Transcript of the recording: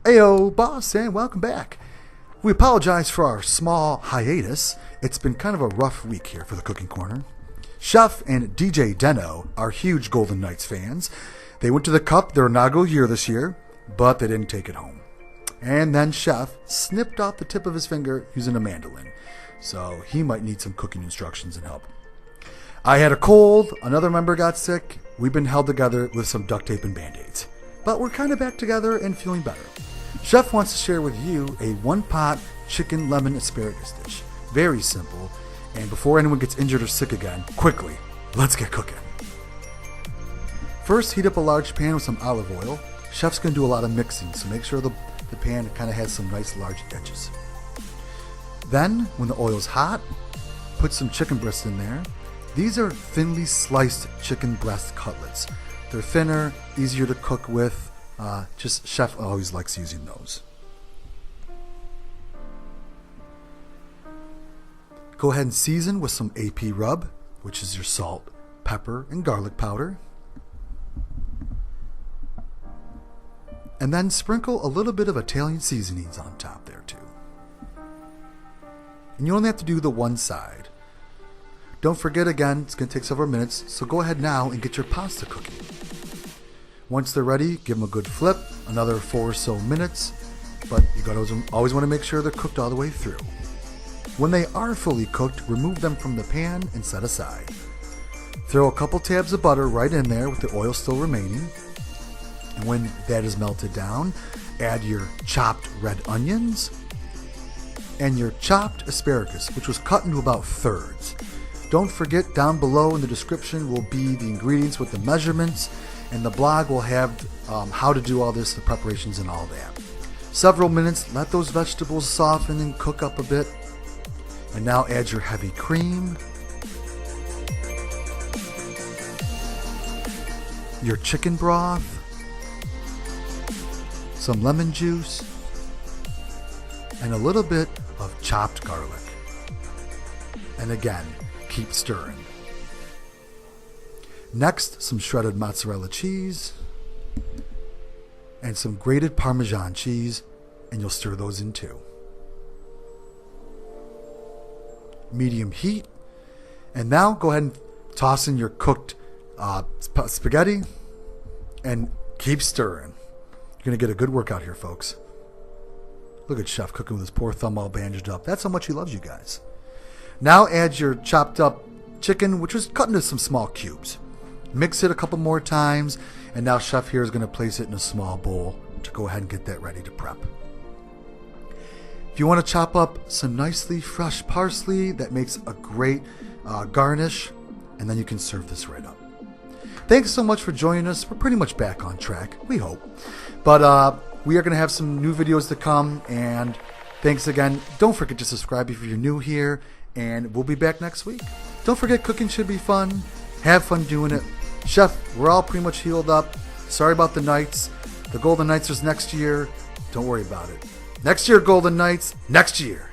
Ayo, boss, and welcome back. We apologize for our small hiatus. It's been kind of a rough week here for the Cooking Corner. Chef and DJ Deno are huge Golden Knights fans. They went to the Cup their inaugural year this year, but they didn't take it home. And then Chef snipped off the tip of his finger using a mandolin, so he might need some cooking instructions and help. I had a cold, another member got sick. We've been held together with some duct tape and Band-Aids. But we're kind of back together and feeling better. Chef wants to share with you a one-pot chicken lemon asparagus dish. Very simple, and before anyone gets injured or sick again, quickly, let's get cooking. First, heat up a large pan with some olive oil. Chef's going to do a lot of mixing, so make sure the pan kind of has some nice large edges. Then, when the oil's hot, put some chicken breasts in there. These are thinly sliced chicken breast cutlets. They're thinner, easier to cook with. Just Chef always likes using those. Go ahead and season with some AP rub, which is your salt, pepper, and garlic powder. And then sprinkle a little bit of Italian seasonings on top there too. And you only have to do the one side. Don't forget again, it's going to take several minutes, so go ahead now and get your pasta cooking. Once they're ready, give them a good flip, another 4 or so minutes, but you always want to make sure they're cooked all the way through. When they are fully cooked, remove them from the pan and set aside. Throw a couple tabs of butter right in there with the oil still remaining. And when that is melted down, add your chopped red onions and your chopped asparagus, which was cut into about thirds. Don't forget, down below in the description will be the ingredients with the measurements, and the blog will have how to do all this, the preparations and all that. Several minutes, let those vegetables soften and cook up a bit. And now add your heavy cream, your chicken broth, some lemon juice, and a little bit of chopped garlic. And again, keep stirring. Next, some shredded mozzarella cheese and some grated Parmesan cheese, and you'll stir those in too. Medium heat, and now go ahead and toss in your cooked spaghetti and keep stirring. You're going to get a good workout here, folks. Look at Chef cooking with his poor thumb all bandaged up. That's how much he loves you guys. Now add your chopped up chicken, which was cut into some small cubes. Mix it a couple more times, and now Chef here is going to place it in a small bowl to go ahead and get that ready to prep. If you want to chop up some nicely fresh parsley, that makes a great garnish, and then you can serve this right up. Thanks so much for joining us. We're pretty much back on track, we hope. But we are going to have some new videos to come, and thanks again. Don't forget to subscribe if you're new here, and we'll be back next week. Don't forget, cooking should be fun. Have fun doing it. Chef, we're all pretty much healed up. Sorry about the Knights. The Golden Knights is next year. Don't worry about it. Next year, Golden Knights. Next year.